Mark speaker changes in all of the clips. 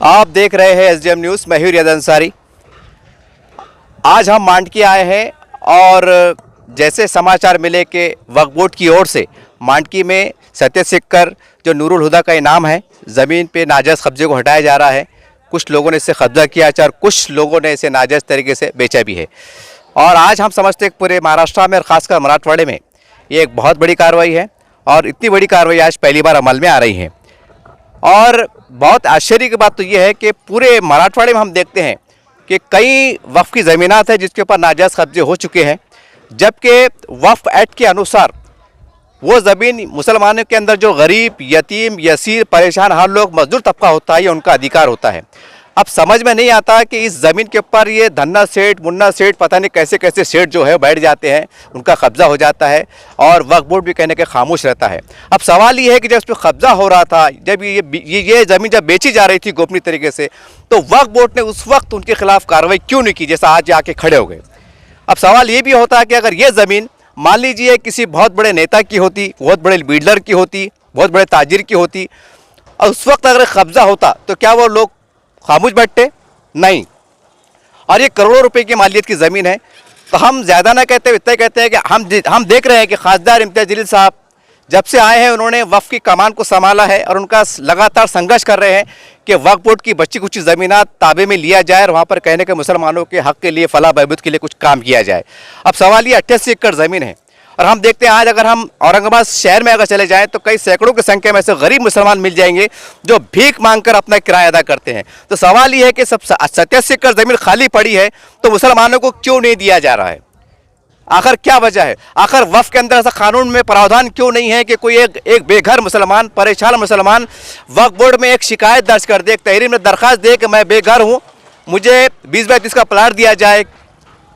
Speaker 1: आप देख रहे हैं एसडीएम न्यूज़। मैं हूं रियाद अंसारी। आज हम मांडकी आए हैं और जैसे समाचार मिले कि वक्फ बोर्ड की ओर से मांडकी में सत्य सिक्कर जो नूरुल हुदा का इनाम है, ज़मीन पे नाजायज़ कब्जे को हटाया जा रहा है। कुछ लोगों ने इससे कब्जा किया और कुछ लोगों ने इसे नाजायज़ तरीके से बेचा भी है। और आज हम समझते हैं कि पूरे महाराष्ट्र में और ख़ासकर मराठवाड़े में ये एक बहुत बड़ी कार्रवाई है और इतनी बड़ी कार्रवाई आज पहली बार अमल में आ रही है। और बहुत आश्चर्य की बात तो ये है कि पूरे मराठवाड़े में हम देखते हैं कि कई वक्फ की ज़मीनात है जिसके ऊपर नाजायज़ कब्जे हो चुके हैं, जबकि वक्फ एक्ट के अनुसार वो ज़मीन मुसलमानों के अंदर जो गरीब, यतीम, यसीर, परेशान, हर लोग मजदूर तबका होता है, ये उनका अधिकार होता है। अब समझ में नहीं आता कि इस ज़मीन के ऊपर ये धन्ना सेठ, मुन्ना सेठ, पता नहीं कैसे कैसे सेठ जो है बैठ जाते हैं, उनका कब्जा हो जाता है और वक्फ बोर्ड भी कहने के खामोश रहता है। अब सवाल ये है कि जब इस पर कब्जा हो रहा था, जब ये ज़मीन जब बेची जा रही थी गोपनीय तरीके से, तो वक्फ बोर्ड ने उस वक्त उनके खिलाफ कार्रवाई क्यों नहीं की, जैसा आज आके खड़े हो गए। अब सवाल ये भी होता है कि अगर ये ज़मीन मान लीजिए किसी बहुत बड़े नेता की होती, बहुत बड़े बिल्डर की होती, बहुत बड़े ताजिर की होती, और उस वक्त अगर कब्जा होता तो क्या वो लोग खामोश बैठते? नहीं। और ये करोड़ों रुपए की मालियत की ज़मीन है। तो हम ज़्यादा ना कहते, इतना कहते हैं कि हम देख रहे हैं कि खासदार इम्तियाज़ जलील साहब जब से आए हैं उन्होंने वक्फ की कमान को संभाला है और उनका लगातार संघर्ष कर रहे हैं कि वक्फ बोर्ड की बची कुछ ज़मीनात ताबे में लिया जाए और वहाँ पर कहने के मुसलमानों के हक़ के लिए, फलाह बहबूद के लिए कुछ काम किया जाए। अब सवाल ये 88 एकड़ ज़मीन है और हम देखते हैं आज अगर हम औरंगाबाद शहर में अगर चले जाएं तो कई सैकड़ों की संख्या में से गरीब मुसलमान मिल जाएंगे जो भीख मांगकर अपना किराया अदा करते हैं। तो सवाल ये है कि सब 87 एकड़ ज़मीन खाली पड़ी है तो मुसलमानों को क्यों नहीं दिया जा रहा है? आखिर क्या वजह है? आखिर वक्फ के अंदर ऐसा कानून में प्रावधान क्यों नहीं है कि कोई एक बेघर मुसलमान, परेशान मुसलमान वक्फ बोर्ड में एक शिकायत दर्ज कर दे, एक तहरीर में दरख्वास्त दे कि मैं बेघर हूँ, मुझे 20 बाई 30 का प्लाट दिया जाए?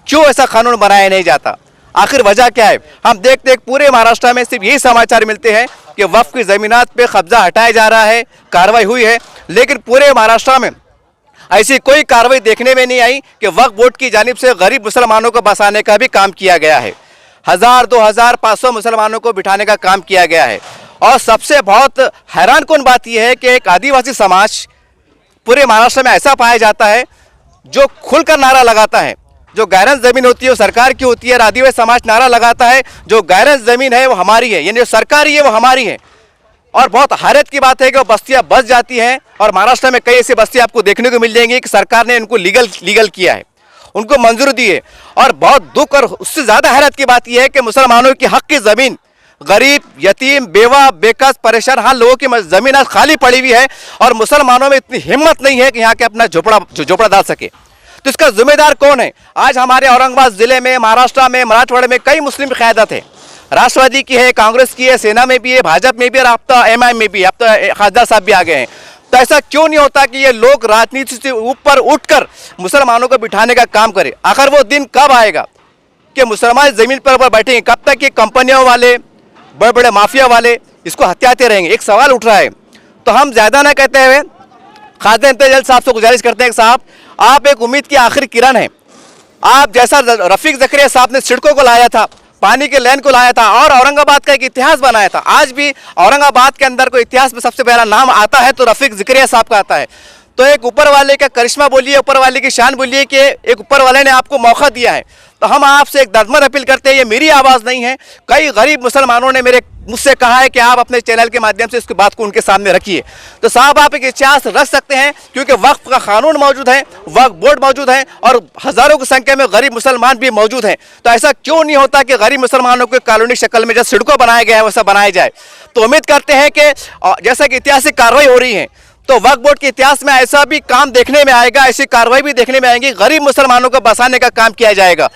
Speaker 1: क्यों ऐसा कानून बनाया नहीं जाता? आखिर वजह क्या है? हम देखते हैं पूरे महाराष्ट्र में सिर्फ यही समाचार मिलते हैं कि वक्फ की ज़मीनात पे कब्जा हटाया जा रहा है, कार्रवाई हुई है, लेकिन पूरे महाराष्ट्र में ऐसी कोई कार्रवाई देखने में नहीं आई कि वक्फ बोर्ड की जानिब से गरीब मुसलमानों को बसाने का भी काम किया गया है। 1000, 2000, 500 मुसलमानों को बिठाने का काम किया गया है। और सबसे बहुत हैरान कौन बात यह है कि एक आदिवासी समाज पूरे महाराष्ट्र में ऐसा पाया जाता है जो खुलकर नारा लगाता है, जो गैरन ज़मीन होती है वो सरकार की होती है, और आदिवासी समाज नारा लगाता है जो गैरन ज़मीन है वो हमारी है, यानी जो सरकारी है वो हमारी है। और बहुत हैरत की बात है कि वो बस्तियां बस जाती हैं और महाराष्ट्र में कई ऐसी बस्तियां आपको देखने को मिल जाएंगी कि सरकार ने इनको लीगल किया है, उनको मंजूरी दी है। और बहुत दुख और उससे ज़्यादा हैरत की बात यह है कि मुसलमानों की हक की ज़मीन गरीब, यतीम, बेवा, बेकस, परेशान हाल लोगों की ज़मीन आज खाली पड़ी हुई है और मुसलमानों में इतनी हिम्मत नहीं है कि यहाँ के अपना झोपड़ा डाल सके। तो इसका जिम्मेदार कौन है? आज हमारे औरंगाबाद ज़िले में, महाराष्ट्र में, मराठवाड़े में कई मुस्लिम क़यादत है, राष्ट्रवादी की है, कांग्रेस की है, सेना में भी है, भाजपा में भी, और अब तो एमआई में भी, अब तो खासदार साहब भी आ गए हैं। तो ऐसा क्यों नहीं होता कि ये लोग राजनीति से ऊपर उठकर मुसलमानों को बिठाने का काम करें? आखिर वो दिन कब आएगा कि मुसलमान ज़मीन पर बैठेंगे? कब तक ये कंपनियों वाले, बड़े बड़े माफिया वाले इसको हत्याते रहेंगे? एक सवाल उठ रहा है। तो हम ज़्यादा ना कहते हुए खासदार इम्तियाज़ जलील साहब से गुजारिश करते हैं कि साहब, आप एक उम्मीद की आखिरी किरण है। आप जैसा रफ़ीक ज़करिया साहब ने सड़कों को लाया था, पानी के लाइन को लाया था और औरंगाबाद का एक इतिहास बनाया था, आज भी औरंगाबाद के अंदर कोई इतिहास में सबसे पहला नाम आता है तो रफ़ीक ज़करिया साहब का आता है। तो एक ऊपर वाले का करिश्मा बोलिए, ऊपर वाले की शान बोलिए कि एक ऊपर वाले ने आपको मौका दिया है। तो हम आपसे एक दर्दमंद अपील करते हैं, ये मेरी आवाज़ नहीं है, कई गरीब मुसलमानों ने मुझसे कहा है कि आप अपने चैनल के माध्यम से इसकी बात को उनके सामने रखिए। तो साहब, आप एक इतिहास रख सकते हैं क्योंकि वक्फ का कानून मौजूद है, वक्फ बोर्ड मौजूद है और हज़ारों की संख्या में गरीब मुसलमान भी मौजूद हैं। तो ऐसा क्यों नहीं होता कि गरीब मुसलमानों को कॉलोनी शक्ल में जैसे सड़कों बनाया गया है वैसा बनाया जाए? तो उम्मीद करते हैं कि जैसा कि ऐतिहासिक कार्रवाई हो रही है तो वक्फ बोर्ड के इतिहास में ऐसा भी काम देखने में आएगा, ऐसी कार्रवाई भी देखने में आएंगी, गरीब मुसलमानों को बसाने का काम किया जाएगा।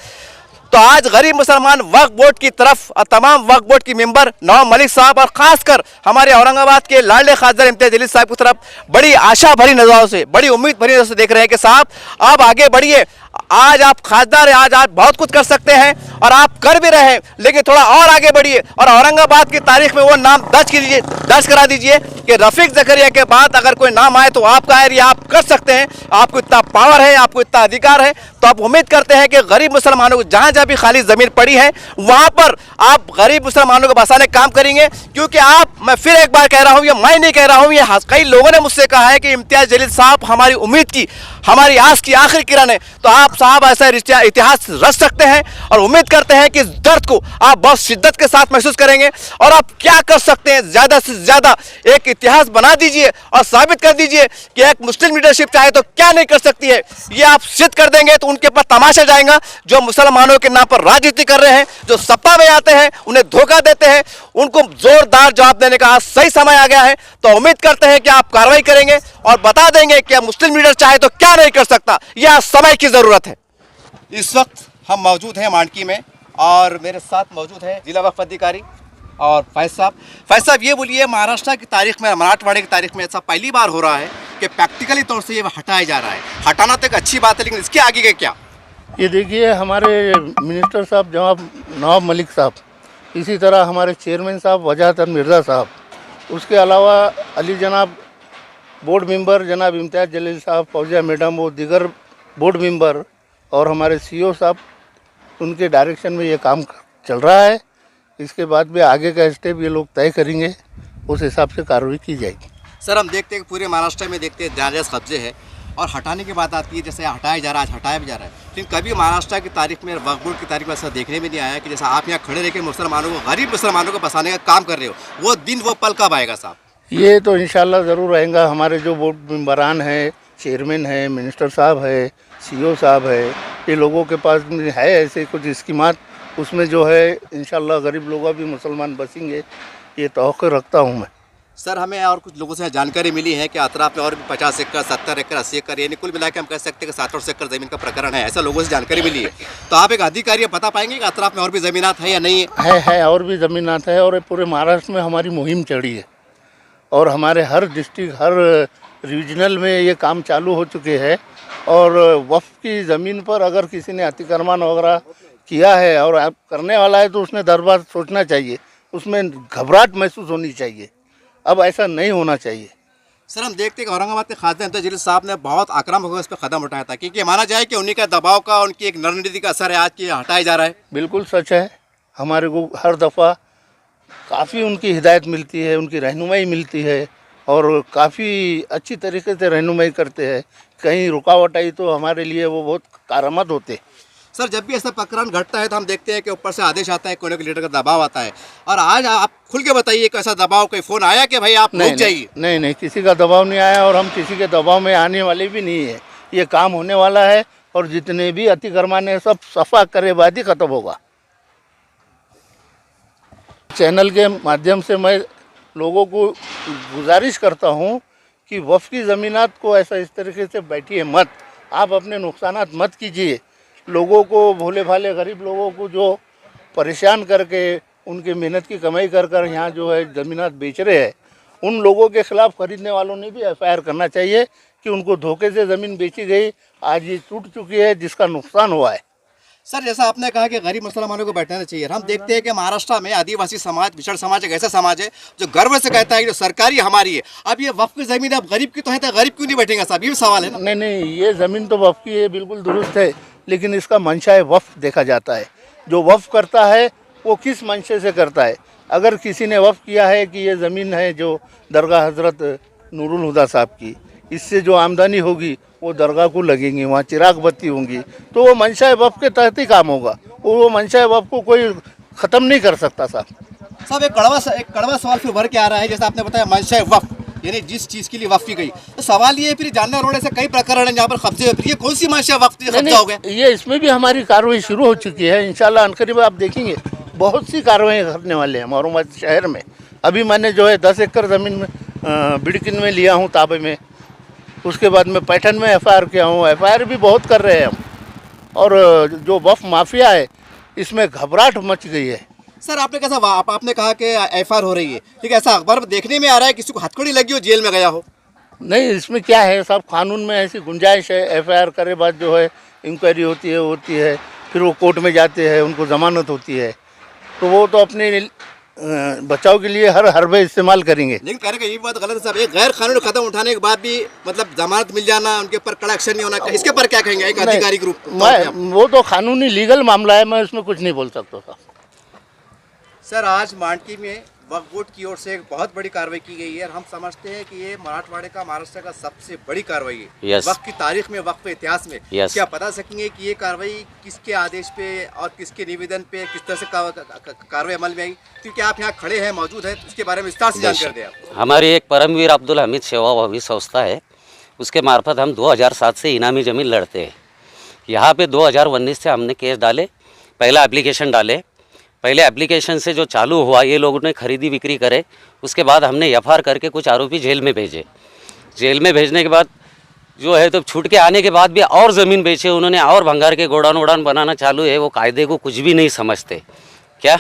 Speaker 1: तो आज गरीब मुसलमान वक्फ बोर्ड की तरफ और तमाम वक्फ बोर्ड की मेंबर नवाब मलिक साहब और खासकर हमारे औरंगाबाद के लाडले खासदार इम्तियाज़ जलील साहब की तरफ बड़ी आशा भरी नज़रों से, बड़ी उम्मीद भरी नज़रों से देख रहे हैं कि साहब आप आगे बढ़िए, आज आप खासदार हैं, आज आप बहुत कुछ कर सकते हैं और आप कर भी रहे हैं, लेकिन थोड़ा और आगे बढ़िए और औरंगाबाद की तारीख में वो नाम दर्ज करा दीजिए कि रफीक ज़करिया के बाद अगर कोई नाम आए तो आपका है, ये आप कर सकते हैं। आपको इतना पावर है, आपको इतना अधिकार है, तो आप उम्मीद करते हैं कि गरीब मुसलमानों को जहाँ जहाँ भी खाली ज़मीन पड़ी है वहाँ पर आप गरीब मुसलमानों को बसाने का काम करेंगे। क्योंकि आप, मैं फिर एक बार कह रहा हूँ, ये मैं नहीं कह रहा हूँ, ये कई लोगों ने मुझसे कहा है कि इम्तियाज़ जलील साहब हमारी उम्मीद की, हमारी आस की आखिरी किरण है। तो आप साहब ऐसा इतिहास रच सकते हैं और उम्मीद करते हैं कि इस दर्द को आप बहुत शिद्दत के साथ महसूस करेंगे और आप क्या कर सकते हैं, ज़्यादा से ज़्यादा एक इतिहास बना दीजिए और साबित कर दीजिए कि एक मुस्लिम लीडरशिप चाहे तो क्या नहीं कर सकती है। ये आप सिद्ध कर देंगे तो उनके पास तमाशा जाएगा जो मुसलमानों के नाम पर राजनीति कर रहे हैं, जो सत्ता में आते हैं, उन्हें धोखा देते हैं। उनको जोरदार जवाब देने का आज सही समय आ गया है। तो उम्मीद करते हैं कि आप कार्रवाई करेंगे और बता देंगे कि मुस्लिम लीडर चाहे तो क्या नहीं कर सकता। यह समय की जरूरत है। इस वक्त हम मौजूद हैं मांडकी में और मेरे साथ मौजूद है जिला वक्फ अधिकारी और फैज साहब। फैज साहब, ये बोलिए, महाराष्ट्र की तारीख में, मराठवाड़े की तारीख में ऐसा पहली बार हो रहा है कि प्रैक्टिकली तौर से ये हटाया जा रहा है। हटाना तो एक अच्छी बात है, लेकिन इसके आगे का क्या?
Speaker 2: ये देखिए, हमारे मिनिस्टर साहब जनाब नवाब मलिक साहब, इसी तरह हमारे चेयरमैन साहब वजाहत मिर्ज़ा साहब, उसके अलावा अली जनाब बोर्ड मेंबर जनाब इम्तियाज़ जलील साहब, फौजिया मैडम, वो दीगर बोर्ड मेंबर और हमारे सीईओ साहब, उनके डायरेक्शन में ये काम चल रहा है। इसके बाद भी आगे का स्टेप ये लोग तय करेंगे, उस हिसाब से कार्रवाई की जाएगी।
Speaker 1: सर, हम देखते हैं कि पूरे महाराष्ट्र में देखते हैं जायज़ कब्जे है और हटाने की बात आती है, जैसे हटाया जा रहा है, आज हटाया भी जा रहा है, लेकिन कभी महाराष्ट्र की तारीख में, वक्फ बोर्ड की तारीख में ऐसा देखने में नहीं आया कि जैसा आप यहाँ खड़े रह के मुसलमानों को, गरीब मुसलमानों को बसाने का काम कर रहे हो। वो दिन, वो पल कब आएगा साहब?
Speaker 2: ये तो इंशाल्लाह ज़रूर आएगा। हमारे जो बोर्ड मेंबरान हैं, चेयरमैन हैं, मिनिस्टर साहब है, सीईओ साहब है, ये लोगों के पास है ऐसे कुछ स्कीमात, उसमें जो है इंशाल्लाह गरीब लोग भी मुसलमान बसेंगे, ये तवक्को रखता हूँ मैं।
Speaker 1: सर, हमें और कुछ लोगों से जानकारी मिली है कि अतराफ में और भी 50 एकड़, 70 एकड़, 80 एकड़, यानी कुल मिला के हम कह सकते हैं कि 7-8 एकड़ ज़मीन का प्रकरण है। ऐसा लोगों से जानकारी मिली है। तो आप एक अधिकारी बता पाएंगे कि अतराफ में और भी ज़मीनात है या नहीं है?
Speaker 2: है और भी ज़मीनात है और पूरे महाराष्ट्र में हमारी मुहिम चढ़ी है और हमारे हर डिस्ट्रिक्ट, हर रीजनल में ये काम चालू हो चुके हैं। और वक्फ की ज़मीन पर अगर किसी ने अतिक्रमण वगैरह किया है और आप करने वाला है तो उसने दरबार सोचना चाहिए, उसमें घबराहट महसूस होनी चाहिए। अब ऐसा नहीं होना चाहिए।
Speaker 1: सर, हम देखते हैं कि औरंगाबाद के खासदार इम्तियाज़ जलील साहब ने बहुत आक्रामक होकर इस पर कदम उठाया था, क्योंकि माना जाए कि उन्हीं का दबाव का, उनकी एक रणनीति का असर है आज की हटाया जा रहा है।
Speaker 2: बिल्कुल सच है। हमारे को हर दफ़ा काफ़ी उनकी हिदायत मिलती है, उनकी रहनुमाई मिलती है और काफ़ी अच्छी तरीके से रहनुमाई करते हैं। कहीं रुकावट आई तो हमारे लिए वो बहुत कारआमद होते।
Speaker 1: सर, जब भी ऐसा प्रकरण घटता है तो हम देखते हैं कि ऊपर से आदेश आता है, कोई ना कोई लीडर का दबाव आता है। और आज आप खुल के बताइए कि ऐसा दबाव, कोई फ़ोन आया कि भाई आप रुक जाइए?
Speaker 2: नहीं, किसी का दबाव नहीं आया और हम किसी के दबाव में आने वाले भी नहीं है। ये काम होने वाला है और जितने भी अतिक्रमण है सब सफा करे बाद ही ख़त्म होगा। चैनल के माध्यम से मैं लोगों को गुजारिश करता हूँ कि वक्फ की ज़मीनात को ऐसा इस तरीके से बैठिए मत, आप अपने नुकसानात मत कीजिए। लोगों को, भोले भाले गरीब लोगों को जो परेशान करके उनकी मेहनत की कमाई कर कर यहाँ जो है ज़मीनात बेच रहे हैं, उन लोगों के ख़िलाफ़ खरीदने वालों ने भी एफआईआर करना चाहिए कि उनको धोखे से ज़मीन बेची गई, आज ये टूट चुकी है, जिसका नुकसान हुआ है।
Speaker 1: सर, जैसा आपने कहा कि गरीब मुसलमानों को बैठना चाहिए, हम देखते हैं कि महाराष्ट्र में आदिवासी समाज, पिछड़ समाज एक ऐसा समाज है जो गर्व से कहता है कि जो सरकारी हमारी है। अब ये वक्फ की ज़मीन अब गरीब की तो है, तो गरीब क्यों नहीं बैठेगा साहब? ये भी सवाल है ना।
Speaker 2: नहीं, ये ज़मीन तो वक्फ की है, बिल्कुल दुरुस्त है, लेकिन इसका मंशा वक्फ देखा जाता है। जो वक्फ करता है वो किस मंशे से करता है। अगर किसी ने वक्फ किया है कि ये ज़मीन है जो दरगाह हज़रत नूरुल हुदा साहब की, इससे जो आमदनी होगी वो दरगाह को लगेंगी, वहाँ चिराग बत्ती होंगी, तो वो मंशा वक्फ के तहत ही काम होगा। वो मंशा वक्फ को कोई ख़त्म नहीं कर सकता साहब।
Speaker 1: एक कड़वा सवाल फिर भर के आ रहा है, जैसा आपने बताया मंशा वक्फ, यानी जिस चीज़ के लिए वक्फ की गई, तो सवाल ये है फिर जानना रोड से कई प्रकरण हैं जहाँ पर कब्जे हुए, फिर ये कौन सी मंशा वक्फ कब्जा हो गया?
Speaker 2: ये इसमें भी हमारी कार्रवाई शुरू हो चुकी है। इंशाल्लाह अनकरीब आप देखेंगे बहुत सी कार्रवाई करने वाले हैं औरंगाबाद शहर में। अभी मैंने जो है 10 एकड़ ज़मीन में बिड़किन में लिया हूँ, ताबे में। उसके बाद में पैठन में एफआईआर किया हूँ। एफआईआर भी बहुत कर रहे हैं हम। और जो वक्फ माफिया है इसमें घबराहट मच गई है।
Speaker 1: सर, आपने कैसा, आपने कहा कि एफआईआर हो रही है, ठीक है, ऐसा अखबार में देखने में आ रहा है किसी को हथकड़ी लगी हो, जेल में गया हो?
Speaker 2: नहीं, इसमें क्या है साहब, कानून में ऐसी गुंजाइश है, एफआईआर करे बाद जो है इंक्वायरी होती है, फिर वो कोर्ट में जाते हैं, उनको जमानत होती है, तो वो तो अपने बचाव के लिए हर हरबे इस्तेमाल करेंगे।
Speaker 1: लेकिन कहने का ये बात गलत है साहब, एक गैर कानूनी कदम उठाने के बाद भी मतलब जमानत मिल जाना, उनके ऊपर कड़ा एक्शन नहीं होना, इसके पर क्या कहेंगे एक आधिकारिक रूप?
Speaker 2: वो तो कानूनी लीगल मामला है, मैं उसमें कुछ नहीं बोल सकता था।
Speaker 1: सर, आज मांडकी में वक्फ बोर्ड की ओर से एक बहुत बड़ी कार्रवाई की गई है और हम समझते हैं कि ये मराठवाड़े का, महाराष्ट्र का सबसे बड़ी कार्रवाई है।
Speaker 3: Yes.
Speaker 1: वक्फ की तारीख में, वक्फ के इतिहास में।
Speaker 3: Yes.
Speaker 1: क्या बता सकेंगे कि ये कार्रवाई किसके आदेश पे और किसके निवेदन पे, किस तरह से कार्रवाई अमल में आई? क्योंकि आप यहाँ खड़े हैं, मौजूद हैं, तो इसके बारे में विस्तार से जानकारी दें आप।
Speaker 3: हमारी एक परमवीर अब्दुल हमीद सेवाभावी संस्था है, उसके मार्फत हम 2007 से इनामी ज़मीन लड़ते हैं। यहाँ पे 2019 से हमने केस डाले, पहला एप्लीकेशन डाले। पहले एप्लीकेशन से जो चालू हुआ, ये लोगों ने खरीदी बिक्री करे, उसके बाद हमने एफआईआर करके कुछ आरोपी जेल में भेजे। जेल में भेजने के बाद जो है तो छूट के आने के बाद भी और ज़मीन बेचे उन्होंने, और भंगार के गोडाउन वोडाउन बनाना चालू है। वो कायदे को कुछ भी नहीं समझते क्या।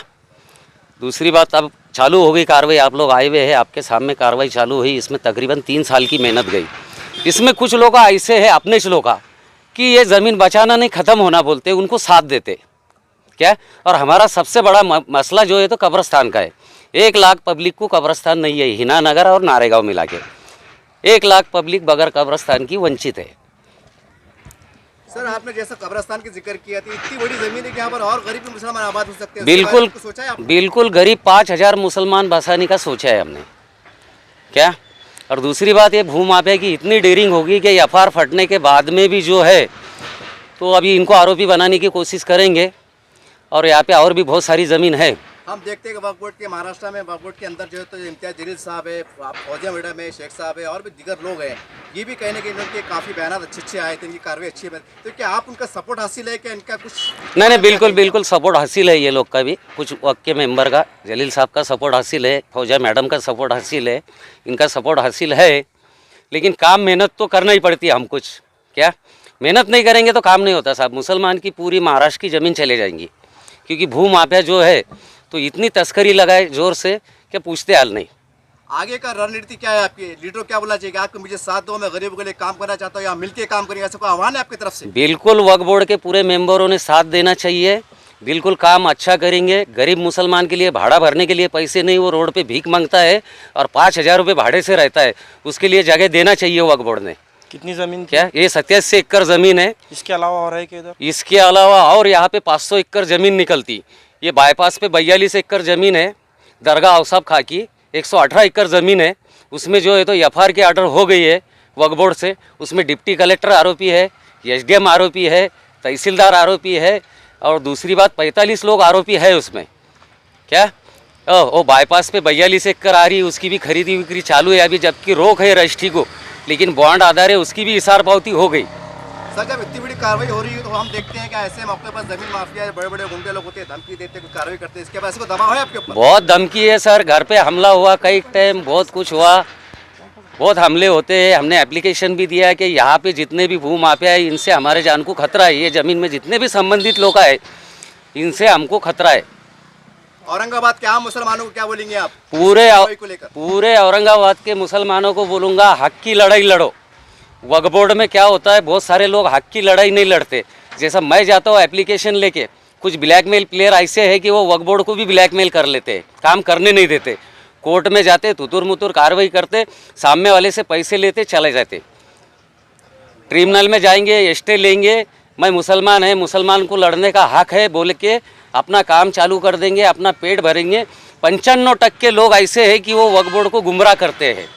Speaker 3: दूसरी बात, अब चालू हो गई कार्रवाई, आप लोग आए हुए हैं, आपके सामने कार्रवाई चालू हुई। इसमें तकरीबन 3 साल की मेहनत गई। इसमें कुछ लोग ऐसे है अपने लोग का कि ये ज़मीन बचाना नहीं, ख़त्म होना बोलते, उनको साथ देते क्या। और हमारा सबसे बड़ा मसला जो है तो कब्रस्तान का है। 1 लाख पब्लिक को कब्रस्तान नहीं है, हिना नगर और नारेगांव मिला के 1 लाख पब्लिक बगैर कब्रस्तान की वंचित है।
Speaker 1: सर, आपने जैसा कब्रस्तान की जिक्र किया था, इतनी बड़ी जमीन है कि यहाँ पर और गरीब मुसलमान आबाद हो सकते हैं,
Speaker 3: बिल्कुल
Speaker 1: सोचा है आपने?
Speaker 3: बिल्कुल, गरीब 5000 मुसलमान बसाने का सोचा है हमने क्या। और दूसरी बात, ये भू माफिया की इतनी डेयरिंग होगी कि एफआईआर फटने के बाद में भी जो है तो अभी इनको आरोपी बनाने की कोशिश करेंगे। और यहाँ पे और भी बहुत सारी ज़मीन है।
Speaker 1: हम देखते हैं कि वक्फ बोर्ड के, महाराष्ट्र में वक्फ बोर्ड के अंदर जो है तो इम्तियाज जलील साहब है, फौजिया मैडम है, शेख साहब है और भी दीगर लोग हैं। ये भी कहने के इनके काफ़ी बयान अच्छे आए थे, इनकी कार्रवाई अच्छी है। तो क्या आप उनका सपोर्ट हासिल है, क्या इनका कुछ?
Speaker 3: नहीं, बिल्कुल बिल्कुल सपोर्ट हासिल है ये लोग का भी। कुछ वक्त के मेंबर का, जलील साहब का सपोर्ट हासिल है, फौजिया मैडम का सपोर्ट हासिल है, इनका सपोर्ट हासिल है। लेकिन काम मेहनत तो करना ही पड़ती है हम कुछ क्या। मेहनत नहीं करेंगे तो काम नहीं होता साहब। मुसलमान की पूरी महाराष्ट्र की ज़मीन चले जाएंगी, क्योंकि भू माफिया जो है तो इतनी तस्करी लगाए जोर से कि पूछते हाल नहीं।
Speaker 1: आगे का रणनीति क्या है आपकी? लीडर क्या बोला चाहिए? आपको मुझे साथ दो, मैं गरीबों के लिए काम करना चाहता हूँ, या मिलके काम करेंगे, ऐसा कोई आह्वान है आपकी तरफ से?
Speaker 3: बिल्कुल, वक्फ बोर्ड के पूरे मेंबरों ने साथ देना चाहिए। बिल्कुल काम अच्छा करेंगे। गरीब मुसलमान के लिए भाड़ा भरने के लिए पैसे नहीं, वो रोड पे भीख मांगता है और 5000 रुपये भाड़े से रहता है, उसके लिए जगह देना चाहिए वक्फ बोर्ड ने।
Speaker 4: कितनी ज़मीन
Speaker 3: क्या ये 87 एकड़ ज़मीन है।
Speaker 4: इसके अलावा और है कि इधर?
Speaker 3: इसके अलावा और यहाँ पे 500 एकड़ ज़मीन निकलती। ये बाईपास पे 42 एकड़ ज़मीन है। दरगाह औसाफ खा की 118 एकड़ ज़मीन है। उसमें जो है तो एफआईआर की आर्डर हो गई है वक्फ बोर्ड से। उसमें डिप्टी कलेक्टर आरोपी है, एसडीएम आरोपी है, तहसीलदार आरोपी है, और दूसरी बात 45 लोग आरोपी है उसमें क्या। वो बाईपास पे 42 एकड़ आ रही है, उसकी भी खरीदी बिक्री चालू है अभी, जबकि रोक है रजिस्ट्री को, लेकिन बॉन्ड आधार है, उसकी भी इसार पावती हो गई।
Speaker 1: सर, जब इतनी बड़ी कार्रवाई हो रही है तो हम देखते हैं कि ऐसे मौके पर जमीन माफिया, बड़े बड़े गुंडे लोग होते हैं, धमकी देते हैं, कार्रवाई करते हैं, इसके बाद इसको दबाव है आपके ऊपर?
Speaker 3: बहुत धमकी है सर, घर पे हमला हुआ, कई टाइम बहुत कुछ हुआ, बहुत हमले होते हैं। हमने एप्लीकेशन भी दिया है कि यहाँ पे जितने भी भू माफिया है, इनसे हमारे जान को खतरा है। ये ज़मीन में जितने भी संबंधित लोग है, इनसे हमको खतरा है।
Speaker 1: औरंगाबाद के आम मुसलमानों को क्या बोलेंगे आप
Speaker 3: पूरे औरंगाबाद के मुसलमानों को बोलूँगा, हक की लड़ाई लड़ो। वक्फ बोर्ड में क्या होता है, बहुत सारे लोग हक की लड़ाई नहीं लड़ते। जैसा मैं जाता हूँ एप्लीकेशन लेके, कुछ ब्लैकमेल प्लेयर ऐसे है कि वो वक्फ बोर्ड को भी ब्लैकमेल कर लेते हैं, काम करने नहीं देते। कोर्ट में जाते, तुतुर मुतुर कार्रवाई करते, सामने वाले से पैसे लेते, चले जाते। ट्रिब्यूनल में जाएंगे, स्टे लेंगे, मैं मुसलमान है, मुसलमान को लड़ने का हक है बोल के अपना काम चालू कर देंगे, अपना पेट भरेंगे। 95% लोग ऐसे हैं कि वो वक्फ बोर्ड को गुमराह करते हैं।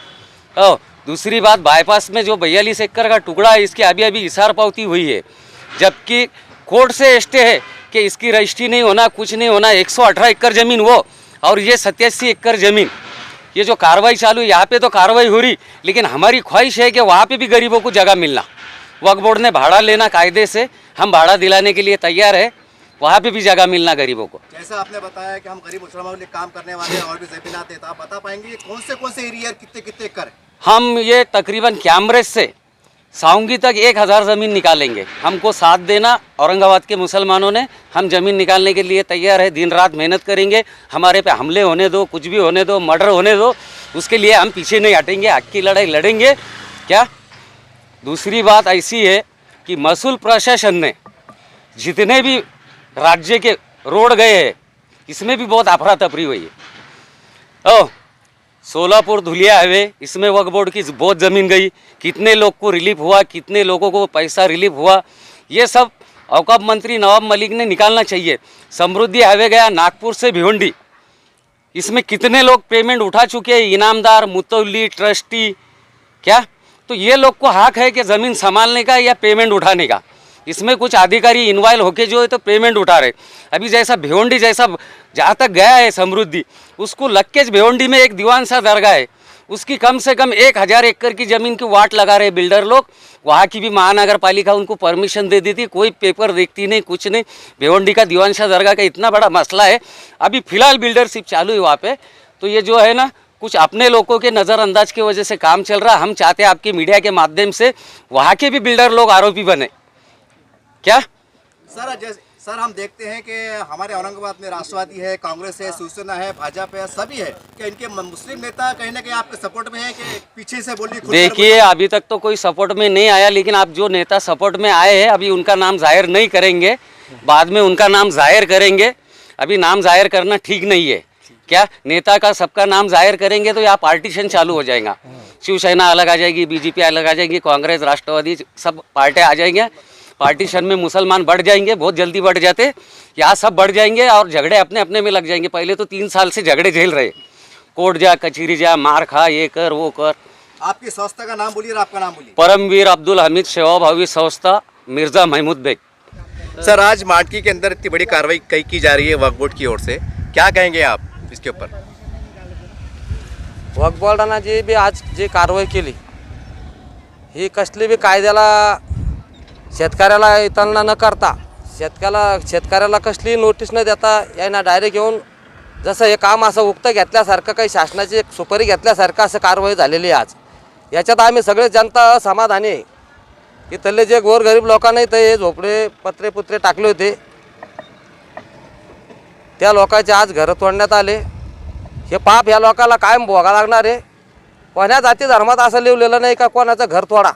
Speaker 3: और दूसरी बात, बाईपास में जो 42 एकड़ का टुकड़ा है, इसकी अभी अभी इसार पावती हुई है, जबकि कोर्ट से स्टे है कि इसकी रजिस्ट्री नहीं होना, कुछ नहीं होना। 118 एकड़ ज़मीन वो, और ये 87 एकड़ ज़मीन। ये जो कार्रवाई चालू है, यहाँ पे तो कार्रवाई हो रही, लेकिन हमारी ख्वाहिश है कि वहाँ पे भी गरीबों को जगह मिलना। वक्फ बोर्ड ने भाड़ा लेना कायदे से, हम भाड़ा दिलाने के लिए तैयार है, वहाँ पे भी जगह मिलना गरीबों को।
Speaker 1: जैसा आपने बताया कि हम गरीब मुसलमानों के लिए काम करने वाले हैं और भी ज़मीन आते हैं, तो आप बता पाएंगे ये कौन से एरिया, कितने कितने एकड़?
Speaker 3: हम ये तकरीबन कैमरेज से साउंगी तक 1000 ज़मीन निकालेंगे। हमको साथ देना औरंगाबाद के मुसलमानों ने, हम ज़मीन निकालने के लिए तैयार है। दिन रात मेहनत करेंगे, हमारे पे हमले होने दो, कुछ भी होने दो, मर्डर होने दो, उसके लिए हम पीछे नहीं हटेंगे, हक की लड़ाई लड़ेंगे क्या। दूसरी बात ऐसी है, कि महसूल प्रशासन ने जितने भी राज्य के रोड गए हैं इसमें भी बहुत अफरा तफरी हुई है। सोलापुर धुलिया हाईवे, इसमें वक्फ बोर्ड की बहुत ज़मीन गई, कितने लोग को रिलीफ हुआ, कितने लोगों को पैसा रिलीफ हुआ, ये सब औकाफ मंत्री नवाब मलिक ने निकालना चाहिए। समृद्धि हाईवे गया नागपुर से भिवंडी, इसमें कितने लोग पेमेंट उठा चुके हैं, इनामदार, मुतौली, ट्रस्टी, क्या तो ये लोग को हक है कि ज़मीन संभालने का या पेमेंट उठाने का। इसमें कुछ अधिकारी इन्वॉल्व होके जो है तो पेमेंट उठा रहे। अभी जैसा भिवंडी जैसा जहाँ तक गया है समृद्धि, उसको लक्केज भिवंडी में एक दीवान सा दरगाह है, उसकी कम से कम 1000 एकड़ की ज़मीन की वाट लगा रहे बिल्डर लोग। वहाँ की भी महानगर पालिका उनको परमिशन दे दी थी, कोई पेपर देखती नहीं, कुछ नहीं। भिवंडी का दीवान शाह दरगाह का इतना बड़ा मसला है, अभी फ़िलहाल बिल्डरशिप चालू है वहाँ पे। तो ये जो है ना, कुछ अपने लोगों के नज़रअंदाज की वजह से काम चल रहा। हम चाहते हैं आपके मीडिया के माध्यम से वहाँ के भी बिल्डर लोग आरोपी बने। क्या
Speaker 1: सर हम देखते हैं कि हमारे औरंगाबाद में राष्ट्रवादी है, कांग्रेस है, शिवसेना है, भाजपा है, सभी है कि इनके मुस्लिम नेता कहीं ना कहीं आपके सपोर्ट में है कि पीछे से बोलिए?
Speaker 3: देखिए, अभी तक तो कोई सपोर्ट में नहीं आया, लेकिन आप जो नेता सपोर्ट में आए हैं अभी उनका नाम जाहिर नहीं करेंगे, बाद में उनका नाम जाहिर करेंगे। अभी नाम जाहिर करना ठीक नहीं है। क्या नेता का सबका नाम जाहिर करेंगे तो यहाँ पार्टीशन चालू हो जाएगा। शिवसेना अलग आ जाएगी, बीजेपी अलग आ जाएगी, कांग्रेस, राष्ट्रवादी, सब पार्टियाँ आ जाएंगे। पार्टीशन में मुसलमान बढ़ जाएंगे, बहुत जल्दी बढ़ जाते, यहाँ सब बढ़ जाएंगे और झगड़े अपने अपने में लग जाएंगे। पहले तो 3 साल से झगड़े झेल रहे, कोर्ट जा, कचहरी जा, मार खा, ये कर वो कर।
Speaker 1: आपकी संस्था का नाम बोलिए और आपका नाम बोलिए।
Speaker 3: परमवीर अब्दुल हमीद सेवा भावी संस्था, मिर्जा महमूद बेग।
Speaker 1: सर आज मांडकी के अंदर इतनी बड़ी कार्रवाई की जा रही है वक्फ बोर्ड की ओर से, क्या कहेंगे आप इसके ऊपर?
Speaker 5: वक्फ बोर्डानं जी बी आज जी कारवाई केली ही कसली बी कायद्याला शेतकऱ्याला इतरला न करता शेतकऱ्याला कसली नोटीस न देता यांना डायरेक्ट येऊन जसं हे काम असं उक्त घेतल्यासारखं, काही शासनाची एक सुपारी घेतल्यासारखं असं कारवाई झालेली आहे आज। याच्यात आम्ही सगळे जनता समाधानी आहे। इथले जे गोरगरीब लोकांना इथं हे झोपडे पुत्रे टाकले होते त्या लोकांचे आज घरं तोडण्यात आले। हे पाप ह्या लोकांना कायम भोगा लागणार आहे। कोण्या जाती धर्मात असं लिहिलेलं नाही का कोणाचं घर तोडा।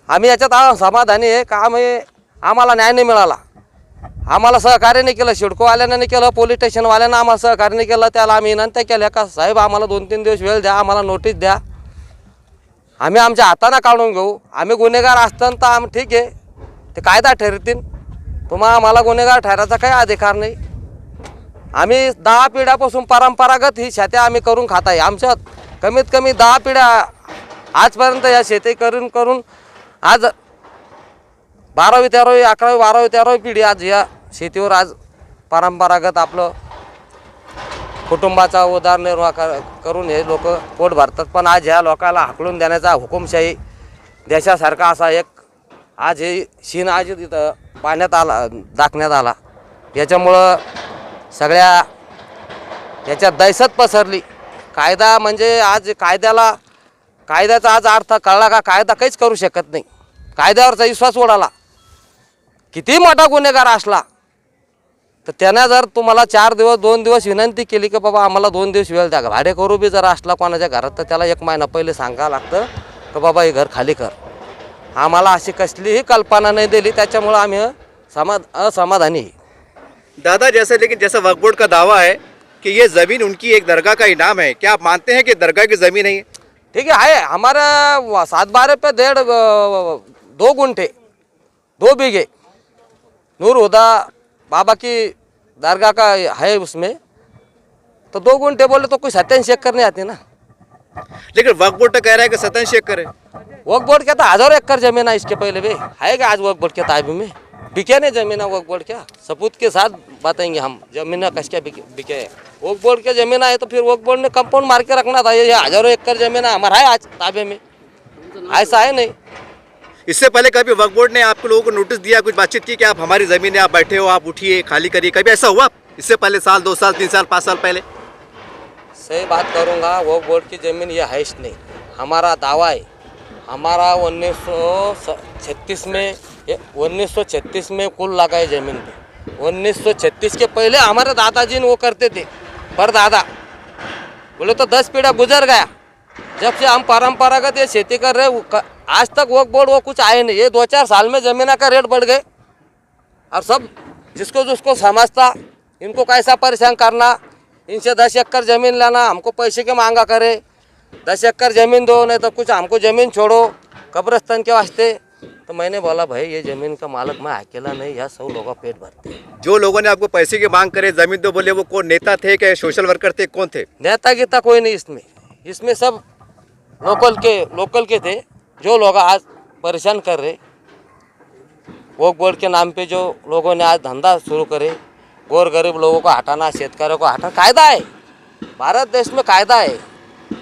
Speaker 5: आम्ही याच्यात समाधानी आहे का आम्हाला न्याय नाही मिळाला, आम्हाला सहकार्य नाही केलं, शिडकोवाल्यांना नाही केलं, पोलीस स्टेशनवाल्यांना आम्हाला सहकार्य नाही केलं। त्याला आम्ही विनंती केल्या का साहेब आम्हाला 2-3 दिवस वेळ द्या, आम्हाला नोटीस द्या, आम्ही आमच्या हाताने काढून घेऊ। आम्ही गुन्हेगार असताना तर आम्ही ठीक आहे, ते कायदा ठरवतील, तुम्हाला आम्हाला गुन्हेगार ठरायचा काही अधिकार नाही। आम्ही 10 पिढ्यापासून परंपरागत ही शेती आम्ही करून खात आहे। आमच्यात कमीत कमी 10 पिढ्या आजपर्यंत या शेती करून आज 12वी 13वी 11वी 12वी 13वी पिढी आज या शेतीवर आज परंपरागत आपलं कुटुंबाचा उदरनिर्वाह करून हे लोक पोट भरतात। पण आज ह्या लोकांना हाकलून देण्याचा हुकुमशाही देशासारखा असा एक आज हे शीन आज तिथं पाण्यात आला, दाखण्यात आला। याच्यामुळं सगळ्या याच्यात दहशत पसरली। कायदा म्हणजे आज कायद्याचा आज अर्थ कळला का कायदा काहीच करू शकत नाही। कायद्यावरचा विश्वास उडाला। किती मोठा गुन्हेगार असला तर त्याने जर तुम्हाला 4 दिवस 2 दिवस विनंती केली की बाबा आम्हाला 2 दिवस वेळ द्या, भाडेकरू बी जर असला कोणाच्या घरात तर त्याला 1 महिना पहिले सांगावं लागतं की बाबा हे घर खाली कर। आम्हाला अशी कसलीही कल्पना नहीं दिली, त्याच्यामुळे आम्ही असमाधानी है।
Speaker 1: दादा लेकिन जैसा वक्फ बोर्ड का दावा है कि ये ज़मीन उनकी एक दरगाह का इनाम है, क्या आप मानते हैं कि दरगाह की ज़मीन है ये?
Speaker 5: ठीक है हमारे 7-12 पे 2 गुंठे 2 बीघे नूर हुदा बाबा की दरगाह का है, उसमें तो 2 गुंठे बोले तो कोई 87 एकड़ नहीं आती ना।
Speaker 1: लेकिन वक्फ बोर्ड तो कह रहा है कि 87 एकड़ है।
Speaker 5: वक्फ बोर्ड कहता 1000 एकड़ जमीन है इसके पहले भी है क्या? आज वक्फ बोर्ड कहता है में बिके नहीं जमीन है वक्फ बोर्ड क्या? सबूत के साथ बताएंगे हम जमीन कस क्या बिके है। वक्फ बोर्ड के जमीन है तो फिर वक्फ बोर्ड ने कंपाउंड मार के रखना था। ये 1000 एकड़ जमीन है हमारा है आज ताबे में, ऐसा है नहीं।
Speaker 1: इससे पहले कभी वक्फ बोर्ड ने आपको लोगों को नोटिस दिया, कुछ बातचीत की कि आप हमारी ज़मीन है, आप बैठे हो, आप उठिए, खाली करिए, कभी ऐसा हुआ इससे पहले? साल 2 साल 3 साल 5 साल पहले?
Speaker 5: सही बात करूँगा, वक्फ बोर्ड की ज़मीन ये है नहीं। हमारा दावा है, हमारा 1936 में कुल लगा है ज़मीन पे। 1936 के पहले हमारे दादाजी ने वो करते थे, पर दादा बोले तो 10 पीढ़ा गुजर गया। जब से हम परंपरागत ये खेती कर रहे आज तक वक्फ बोर्ड वो कुछ आए नहीं। ये 2-4 साल में ज़मीन का रेट बढ़ गए और सब जिसको जिसको समझता इनको कैसा परेशान करना, इनसे 10 एकड़ ज़मीन लेना, हमको पैसे के मांगा करे, 10 एकड़ ज़मीन दो नहीं तो कुछ हमको ज़मीन छोड़ो कब्रिस्तान के वास्ते। तो मैंने बोला भाई ये ज़मीन का मालिक मैं अकेला नहीं, यह 100 लोगों का पेट भरते हैं।
Speaker 1: जो लोगों ने आपको पैसे की मांग करे, जमीन दो बोले, वो कौन नेता थे क्या, सोशल वर्कर थे, कौन थे?
Speaker 5: नेता गीता कोई नहीं इसमें सब लोकल के थे। जो लोग आज परेशान कर रहे वक्फ बोर्ड के नाम पे, जो लोगों ने आज धंधा शुरू करे, गोर गरीब लोगों को हटाना, शेतकरियों को हटाना, कायदा है भारत देश में, कायदा है,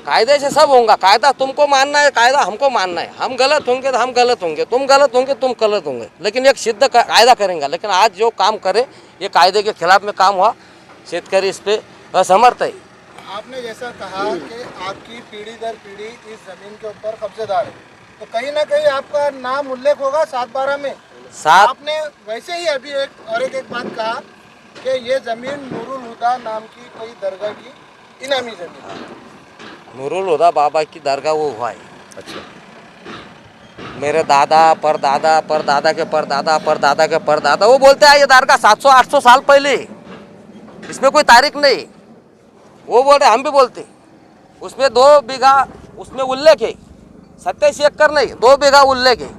Speaker 5: कायदे से सब होगा। कायदा तुमको मानना है, कायदा हमको मानना है। हम गलत होंगे तो हम गलत होंगे, तुम गलत होंगे तुम गलत होंगे, लेकिन एक सिद्ध कायदा करेंगे। लेकिन आज जो काम करे ये कायदे के खिलाफ में काम हुआ, शेतकरी इस पे असमर्थ है।
Speaker 2: आपने जैसा कहा कि आपकी पीढ़ी दर पीढ़ी इस जमीन के ऊपर कब्जेदार है, तो कहीं ना कहीं आपका नाम उल्लेख होगा 7/12 में। आपने वैसे ही अभी एक बात कहा कि ये जमीन नूरुल हुदा नाम की कोई दरगाह की इनामी जमीन है।
Speaker 5: नूरुल हुदा बाबा की दरगाह वो हुआ है।
Speaker 1: अच्छा।
Speaker 5: मेरे दादा परदादा परदादा के परदादा परदादा के परदादा वो बोलते हैं ये दरगाह 700-800 साल पहले, इसमें कोई तारीख नहीं। वो बोल रहे, हम भी बोलते उसमें 2 बीघा उसमें उल्लेख है, 27 एकड़ नहीं 2 बीघा उल्लेख है।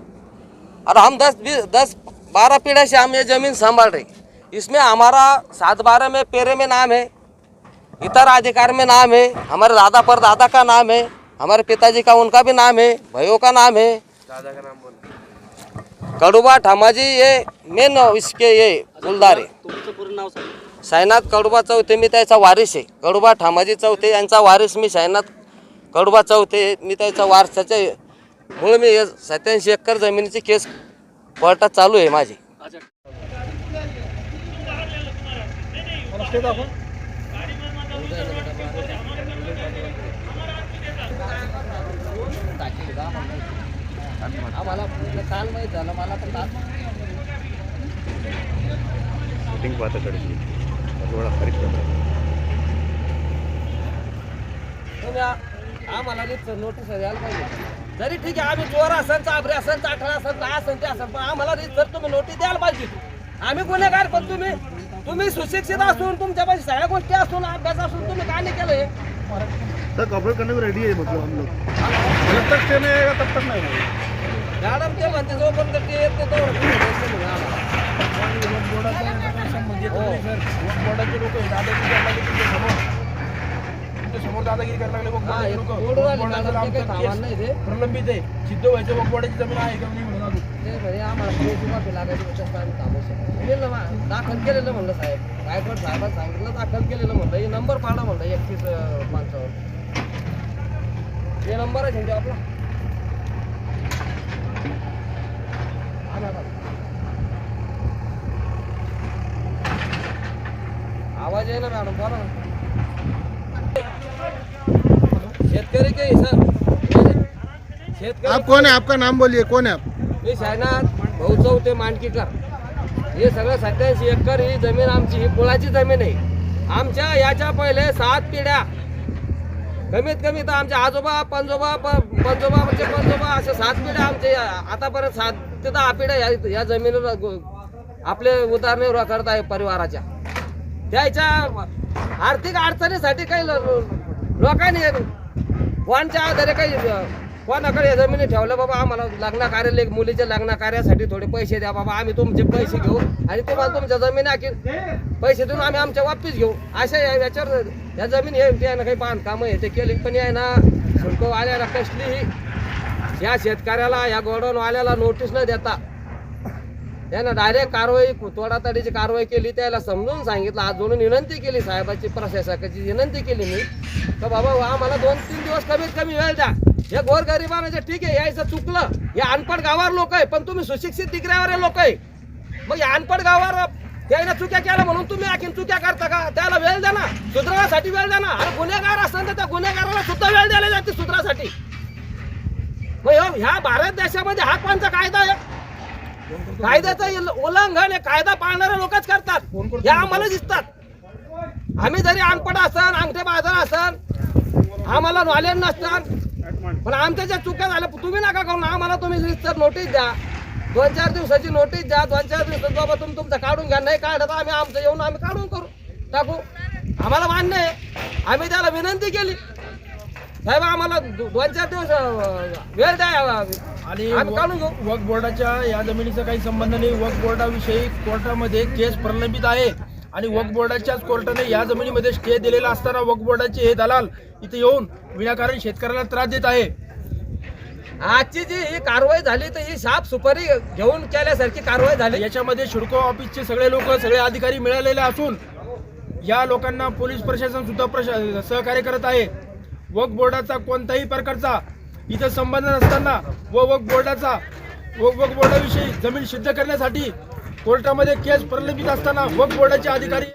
Speaker 5: और हम 10-12 पीढ़ी से हम ये जमीन संभाल रहे। इसमें हमारा 7/12 में पेरे में नाम है, इतर अधिकार में नाम है, हमारे दादा परदादा का नाम है, हमारे पिताजी का उनका भी नाम है, भाइयों का नाम है। दादा का नाम बोल। कडुबा ठामाजी ये मेन इसके ये फुलदार आहे।
Speaker 3: तुमचं पूर्ण नाव सांगा.
Speaker 5: साईनाथ कडुबा चौथे मी त्याचा वारिस आहे। कडुबा ठामाजी चौथे यांचा वारिस मी साईनाथ कडुबा चौथे मी त्याचा वारसाच्या मुळे मी 87 एकर जमिनीची केस कोर्टात चालू आहे माझी। आम्हाला काल माहित झालं, मला पण आम्हाला नोटीस द्यायला पाहिजे। जरी ठीक आहे आम्ही चोर असन, चाबरे असन, चाठरा असन, काय असन ते असन, पण आम्हाला जर तुम्ही नोटीस द्यायला पाहिजे। आम्ही गुन्हेगार, पण तुम्ही सुशिक्षित असून तुमच्यापाशी सगळ्या गोष्टी असून अभ्यास असून तुम्ही काय नाही केलं?
Speaker 2: सर कॉपरेट करने को रेडी है, मतलब हम लोग जब तक स्टे नहीं आएगा तब तक नहीं होगा।
Speaker 5: मॅडम ते म्हणते जोपर्यंत ते येत नाही तोपर्यंत
Speaker 4: बोर्डाचे लोक दादागिरी करायला लागले तुमच्या समोर दादागिरी करायला लागले. प्रलंबित आहे, सिद्ध व्हायचं वकवाड्याची जमीन आहे का नाही म्हणून
Speaker 5: दाखल केलेलं म्हणलं साहेब, गायकवाड साहेबांनी सांगितलं दाखल केलेलं म्हणलं, हे नंबर पाडा म्हणलं 31-5 हे नंबर आहे आपला। आवाज आहे ना मॅडम, बोला ना। शेतकरी के शेतकरी।
Speaker 2: आप कौन है? आपका नाम बोलिए, कौन है आप?
Speaker 5: मी साईनाथ भाऊ चौथे मानकीकर। हे सगळं 87 एकर ही जमीन आमची, ही कुळाची जमीन आहे। आमच्या याच्या पहिले 7 पिढ्या कमीत कमी तर आमचे आजोबा पंजोबा म्हणजे पंजोबा असे 7 पिढ्या आमचे आतापर्यंत 7 ते 10 पिढ्या या जमिनीवर आपले उदरनिर्वाह करत आहे परिवाराच्या। त्याच्या आर्थिक अडचणीसाठी काही लोकांनी कोणच्या आधारे काही कोणाकडे जमिनी ठेवल्या, बाबा आम्हाला लग्न कार्याला मुलीच्या लग्न कार्यासाठी थोडे पैसे द्या बाबा, आम्ही तुमचे पैसे घेऊ आणि तुम्हाला तुमच्या जमिनी पैसे देऊन आम्ही आमच्या वापस घेऊ, अशा याच्यावर या जमीन हे ते ना काही बांधकामं हे ते केले, पण आहे ना शुल्क आल्याला कसलीही या शेतकऱ्याला या गोडाऊनवाल्याला नोटीस न देता त्यानं डायरेक्ट कारवाई तोडातडीची कारवाई केली। त्याला समजून सांगितलं, आज जोडून विनंती केली साहेबाची, प्रशासकाची विनंती केली मी तर बाबा आम्हाला 2-3 दिवस कमीत कमी वेळ द्या। हे गोरगरिबांना जे ठीक आहे यायचं चुकलं, हे अनपड गावावर लोक आहे, पण तुम्ही सुशिक्षित डिग्र्यावर लोक आहे, मग या अनपड गावावर त्यानं चुक्या केल्या म्हणून तुम्ही आणखीन चुक्या करता का? त्याला वेळ द्या ना, सुधारण्यासाठी वेळ द्या ना। आणि गुन्हेगार असेल तर त्या गुन्हेगाराला सुद्धा वेळ द्यायला जाते सुधारण्यासाठी। मग ह्या भारत देशामध्ये हा कोणता कायदा आहे? कायद्याचं उल्लंघन हे कायदा पाळणारे लोकच करतात, हे आम्हाला दिसतात। आम्ही जरी अनपड असन, अंगठे बाजार असन, आम्हाला नॉलेज नसतात,
Speaker 4: पण आमच्या ज्या चुका झाल्या तुम्ही नका करून आम्हाला तुम्ही रितसर नोटीस द्या, 2-4 दिवसाची नोटीस द्या, 2-4 दिवसात बाबा तुम्ही तुमचं काढून घ्या, नाही काढत आम्ही आमचं येऊन आम्ही काढून करू टाकू, आम्हाला मान्य आहे. आम्ही त्याला विनंती केली साहेब आम्हाला 2-4 दिवस वेळ द्या
Speaker 6: आणि
Speaker 4: आम्ही काढून घेऊ.
Speaker 6: वक्फ बोर्डाच्या या जमिनीचा काही संबंध नाही. वक्फ बोर्डाविषयी कोर्टामध्ये केस प्रलंबित आहे आणि वक्फ बोर्डाच्याच कोर्टाने या जमिनीमध्ये स्टे दिलेला असताना वक्फ बोर्डाचे हे दलाल इथे येऊन विनाकारण शेतकऱ्याला त्रास देत आहे.
Speaker 4: आजची जी ही कारवाई झाली तर ही साफ सुपारी घेऊन केल्यासारखी कारवाई झाली.
Speaker 6: याच्यामध्ये सिडको ऑफिसचे सगळे लोक सगळे अधिकारी मिळालेले असून या लोकांना पोलीस प्रशासन सुद्धा सहकार्य करत आहे. वक्फ बोर्डाचा कोणताही प्रकारचा इथं संबंध नसताना वक्फ बोर्डाविषयी जमीन सिद्ध करण्यासाठी कोर्टामध्ये केस प्रलंबित असताना वक्फ बोर्डाचे अधिकारी